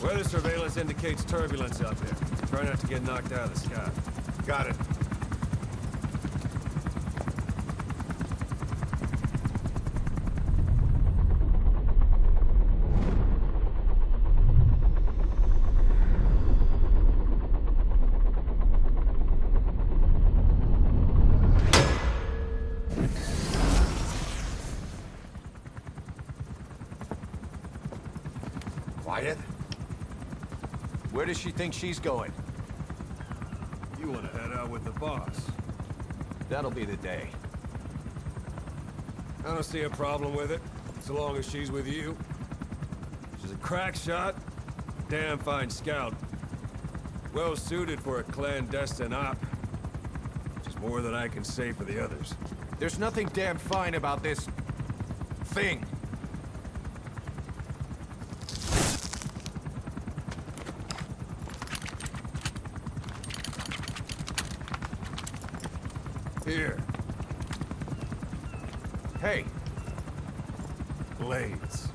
Weather surveillance indicates turbulence out there. Try not to get knocked out of the sky. Got it. Quiet. Where does she think she's going? You want to head out with the boss? That'll be the day. I don't see a problem with it, so long as she's with you. She's a crack shot, damn fine scout. Well suited for a clandestine op. Which is more than I can say for the others. There's nothing damn fine about this... thing. Here. Hey, Blades.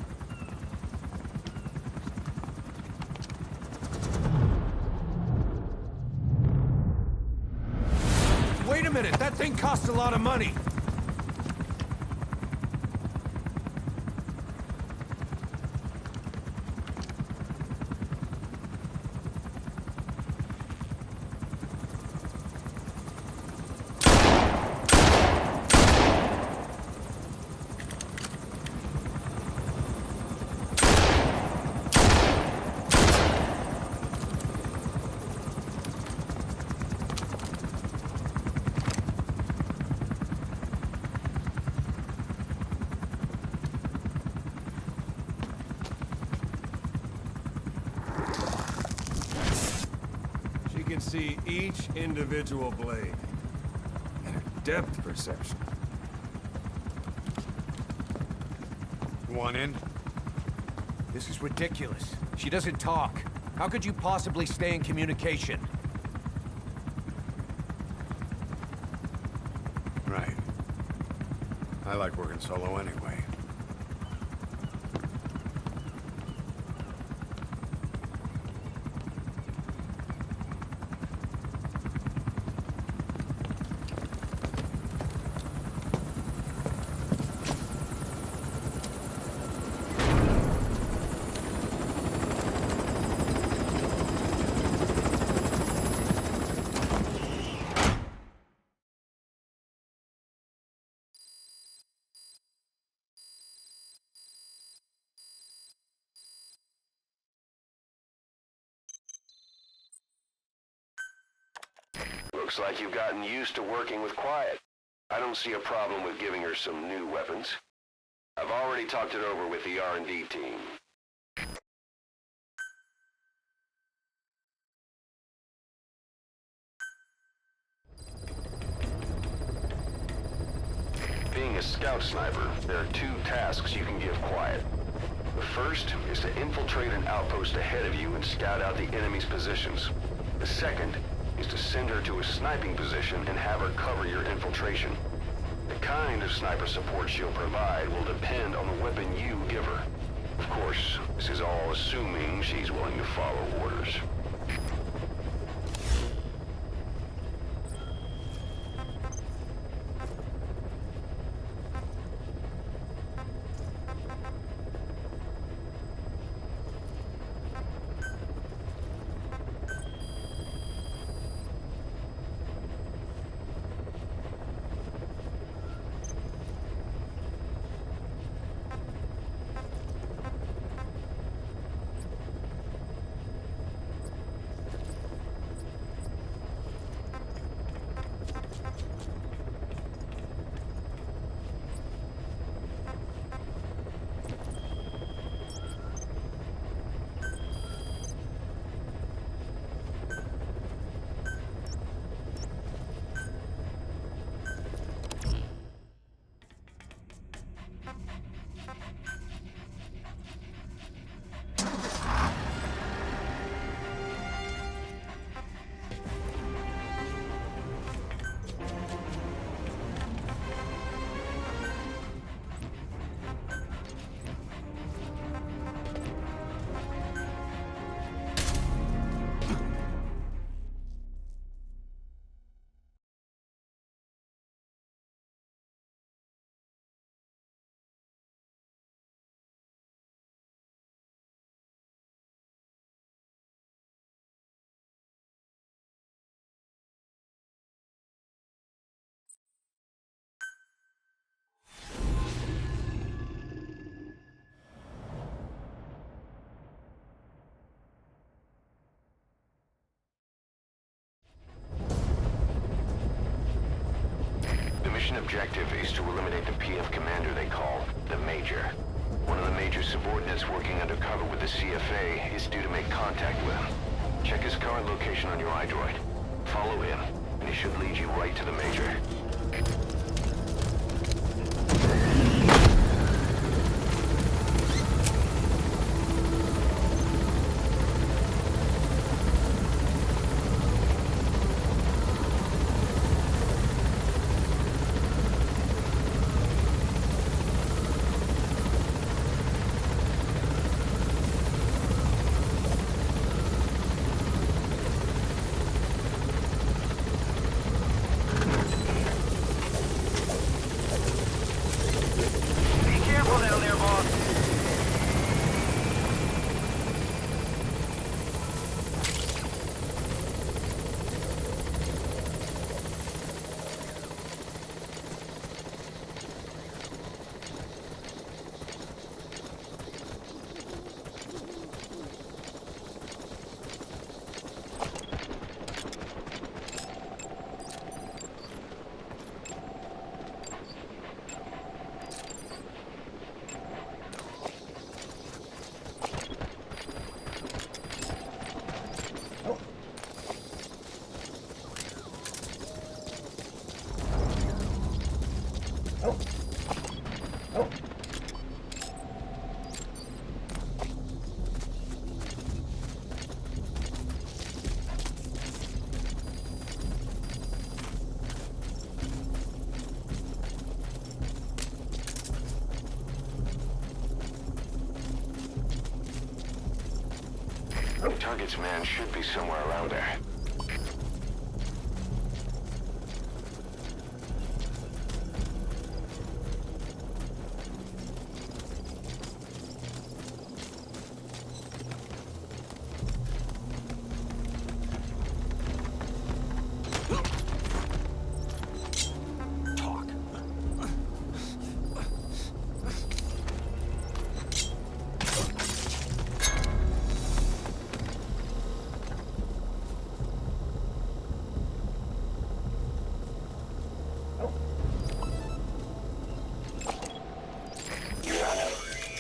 wait a minute! That thing costs a lot of money! She can see each individual blade. And her depth perception. One in? This is ridiculous. She doesn't talk. How could you possibly stay in communication? Right. I like working solo anyway. Looks like you've gotten used to working with Quiet. I don't see a problem with giving her some new weapons. I've already talked it over with the R&D team. Being a scout sniper, there are two tasks you can give Quiet. The first is to infiltrate an outpost ahead of you and scout out the enemy's positions. The second is to send her to a sniping position and have her cover your infiltration. The kind of sniper support she'll provide will depend on the weapon you give her. Of course, this is all assuming she's willing to follow orders. mission objective is to eliminate the PF commander they call the Major. One of the Major's subordinates working undercover with the CFA is due to make contact with him. Check his current location on your iDroid. Follow him, and he should lead you right to the Major. Target's man should be somewhere around there.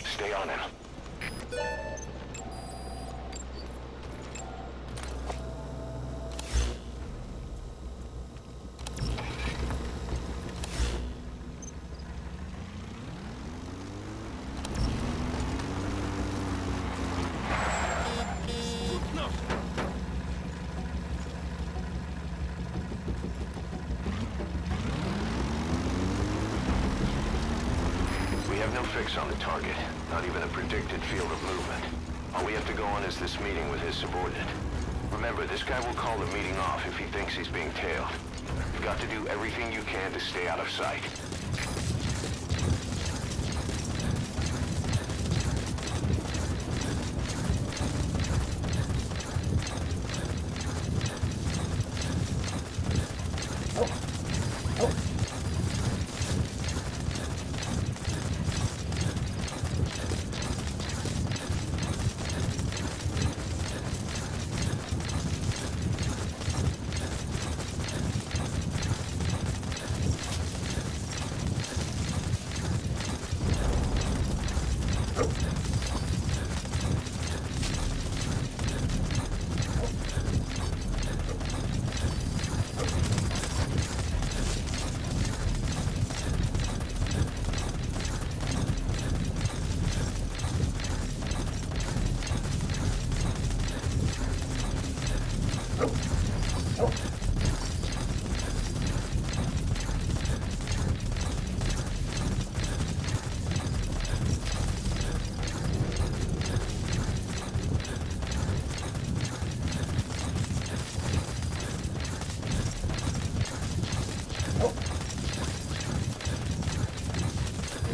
Stay on him. We have no fix on the target, not even a predicted field of movement. All we have to go on is this meeting with his subordinate. Remember, this guy will call the meeting off if he thinks he's being tailed. You've got to do everything you can to stay out of sight.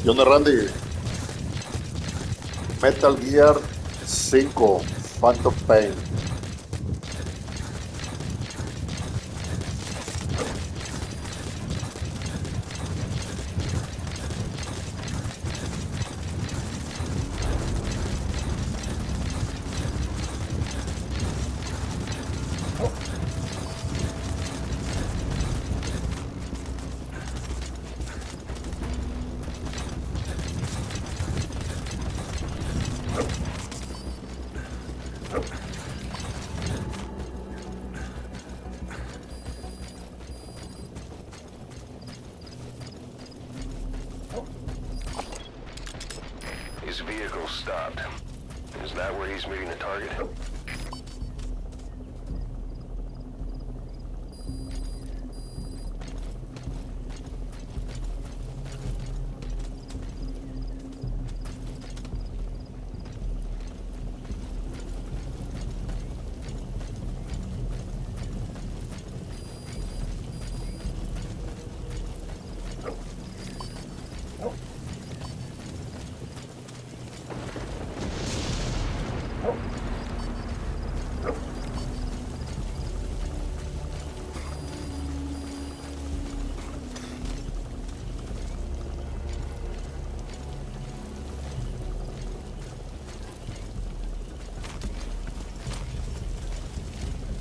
¿Qué onda, Randy? Metal Gear 5 Phantom Pain. This vehicle stopped. Is that where he's meeting the target?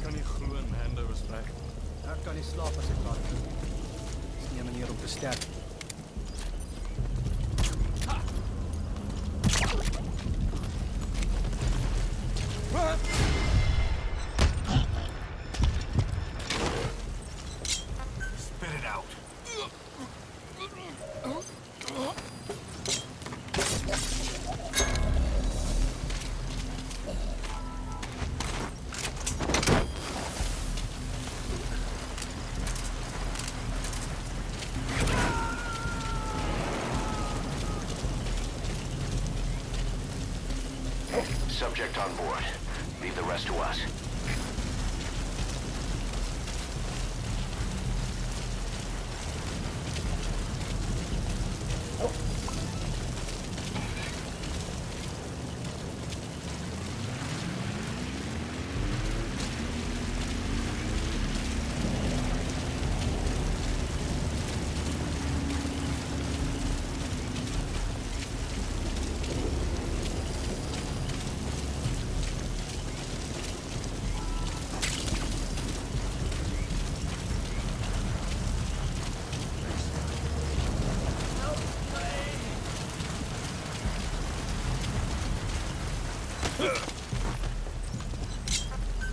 Kan nie glo Amanda was weg. Ek kan nie slaap as ek daar is. Dis nie 'n manier om te sterf. Spit it out. Subject on board. Leave the rest to us.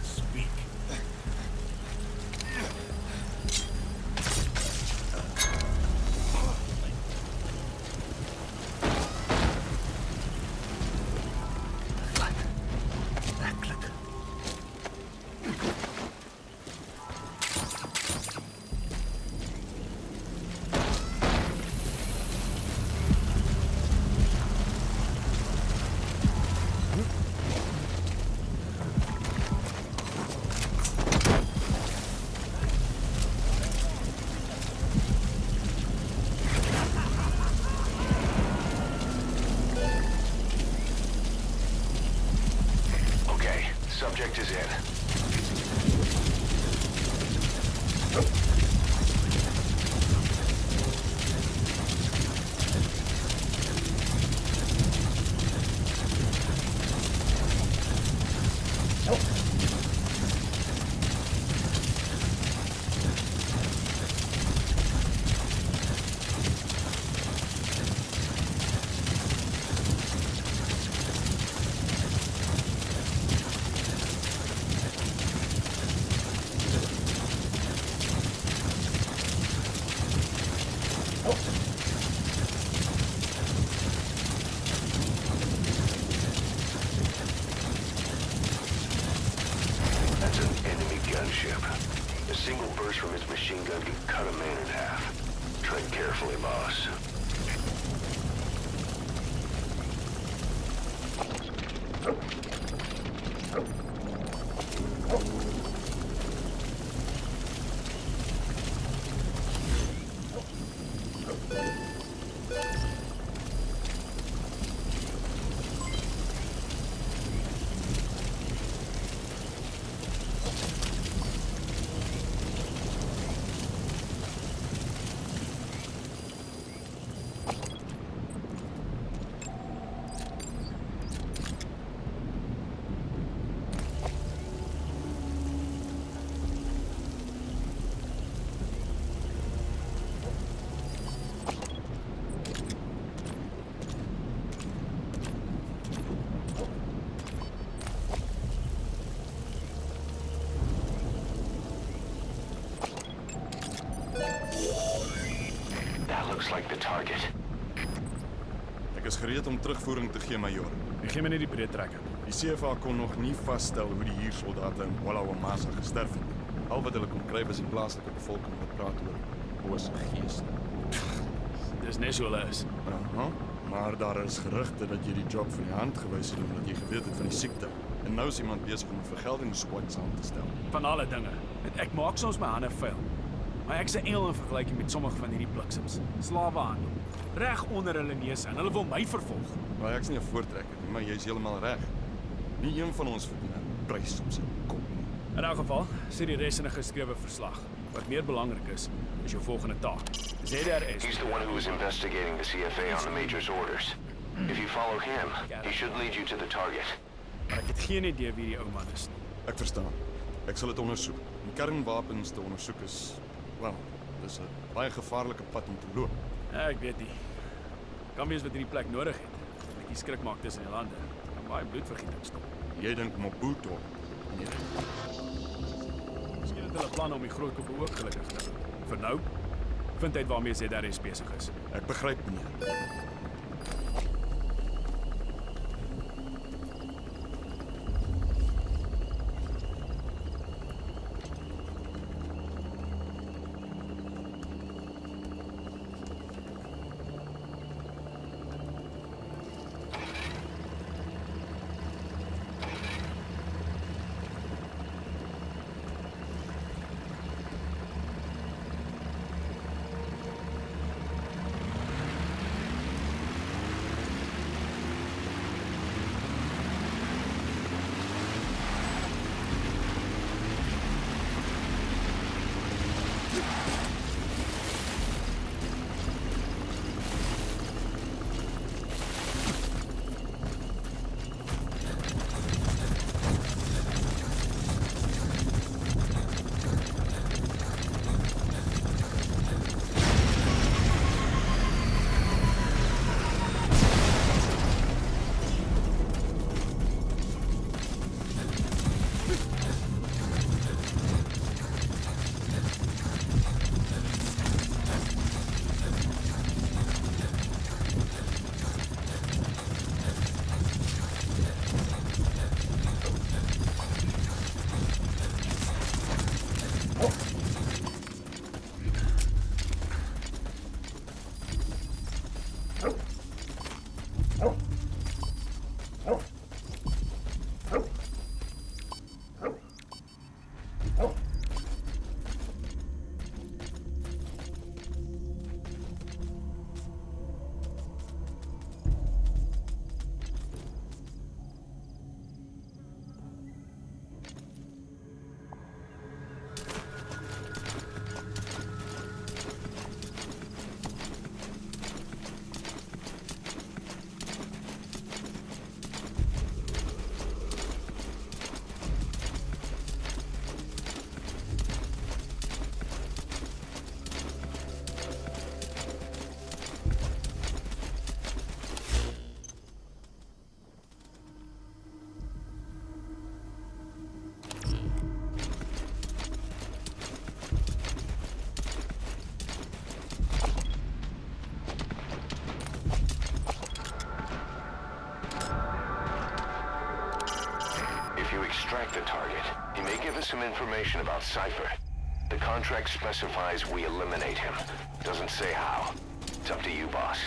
Speak. Okay, subject is in. That's an enemy gunship. A single burst from his machine gun can cut a man in half. Tread carefully, boss. That looks like the target. Ek is gereed om terugvoering te gee, majoor. Ek gee my net die breed trekker. Die CFA kon nog nie vasstel hoe die huursoldate in Wallawamasa gesterf het. Al wat hulle kon kry was die plaaslike bevolking wat praat oor bose geeste. Dis net so hulle is. Aha, maar daar is gerugte dat jy die job van die hand gewys het omdat jy geweet het van die siekte. En nou is iemand besig om 'n vergeldingssquad saam te stel. Van alle dinge. Ek maak soms my hande vuil. Maar ek's 'n engel in vergelyking met sommige van hierdie bliksems. Slawehandel. Reg onder hulle neuse en hulle wil my vervolg. Maar ek's nie 'n voortrekker nie, maar jy's heeltemal reg. Nie een van ons verdien 'n prys op sy kop nie. In elk geval, sê die res in 'n geskrewe verslag. Wat meer belangrik is jou volgende taak. ZRS. He's the one who is investigating the CFA on the Major's orders. If you follow him, he should lead you to the target. Maar ek het geen idee wie die ou man is nie. Ek verstaan. Ek sal dit ondersoek. Om kernwapens te ondersoek is, wel, dis 'n baie gevaarlike pad om te loop. Ja, ek weet nie. Kan wees wat hierdie plek nodig het. Ek die skrik maak tussen die lande. Kan baie bloedvergieting stop. Jy dink Mobutu. Nee. Miskien het hulle planne om die groot koppe ook gelukkig te hou. Vir nou, vind uit waarmee ZRS besig is. Ek begryp nie. Extract the target. He may give us some information about Cypher. The contract specifies we eliminate him. Doesn't say how. It's up to you, boss.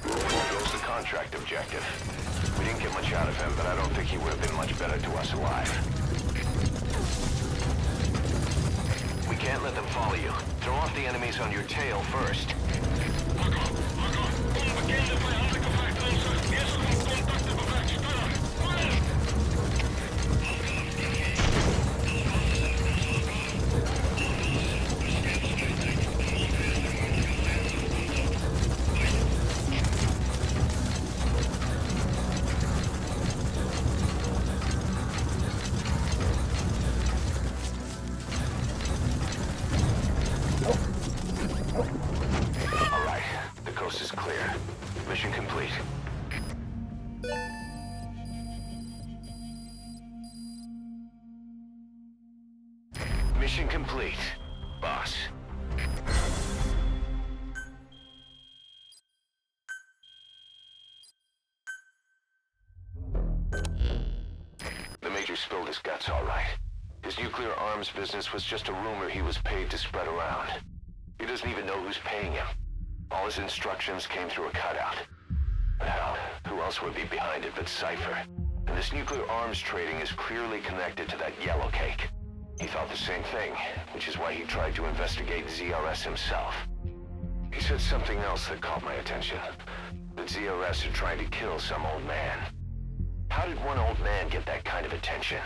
Goes the contract objective. We didn't get much out of him, but I don't think he would have been much better to us alive. Can't let them follow you. Throw off the enemies on your tail first. Mission complete, boss. The Major spilled his guts all right. His nuclear arms business was just a rumor he was paid to spread around. He doesn't even know who's paying him. All his instructions came through a cutout. But hell, who else would be behind it but Cypher? And this nuclear arms trading is clearly connected to that yellow cake. He thought the same thing, which is why he tried to investigate ZRS himself. He said something else that caught my attention. That ZRS are trying to kill some old man. How did one old man get that kind of attention?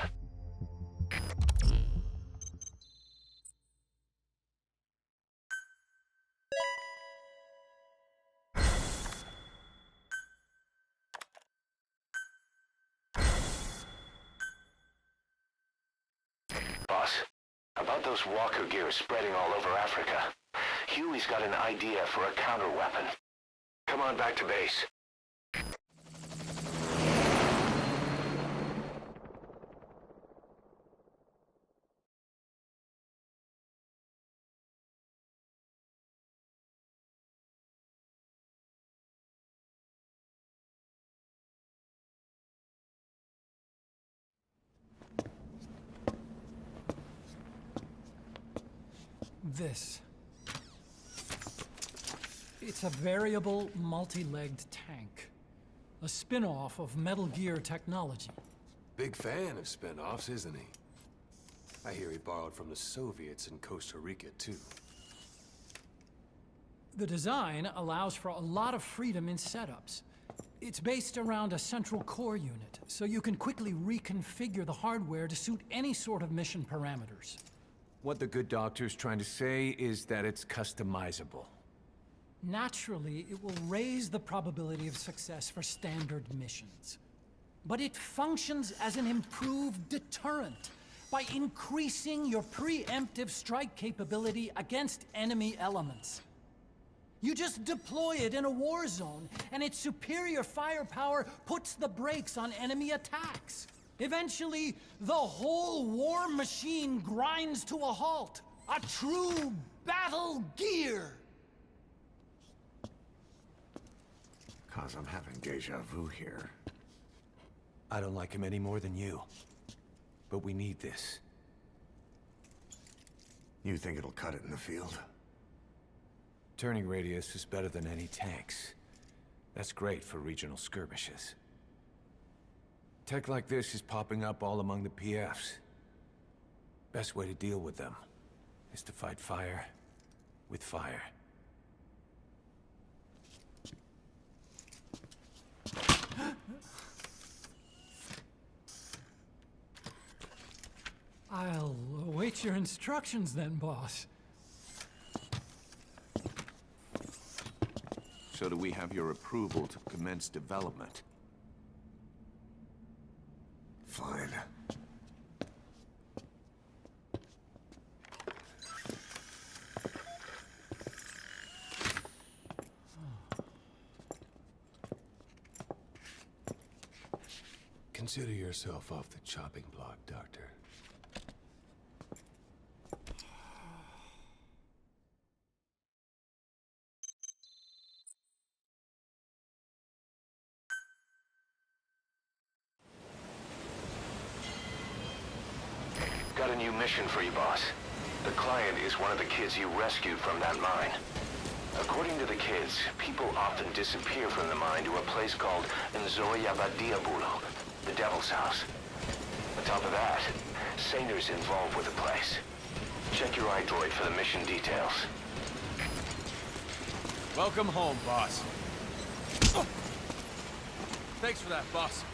Boss, about those walker gears spreading all over Africa. Huey's got an idea for a counter-weapon. Come on back to base. This. It's a variable, multi-legged tank. A spin-off of Metal Gear technology. Big fan of spin-offs, isn't he? I hear he borrowed from the Soviets in Costa Rica, too. The design allows for a lot of freedom in setups. It's based around a central core unit, so you can quickly reconfigure the hardware to suit any sort of mission parameters. What the good doctor's trying to say is that it's customizable. Naturally, it will raise the probability of success for standard missions. But it functions as an improved deterrent by increasing your preemptive strike capability against enemy elements. You just deploy it in a war zone, and its superior firepower puts the brakes on enemy attacks. Eventually, the whole war machine grinds to a halt. A true battle gear! Cause I'm having deja vu here. I don't like him any more than you. But we need this. You think it'll cut it in the field? Turning radius is better than any tanks. That's great for regional skirmishes. Tech like this is popping up all among the PFs. Best way to deal with them is to fight fire with fire. I'll await your instructions then, boss. So do we have your approval to commence development? Fine. Consider yourself off the chopping block, Doctor. Got a new mission for you, boss. The client is one of the kids you rescued from that mine. According to the kids, people often disappear from the mine to a place called Nzoya Diabolo, the Devil's House. On top of that, Saner's involved with the place. Check your iDroid for the mission details. Welcome home, boss. Thanks for that, boss.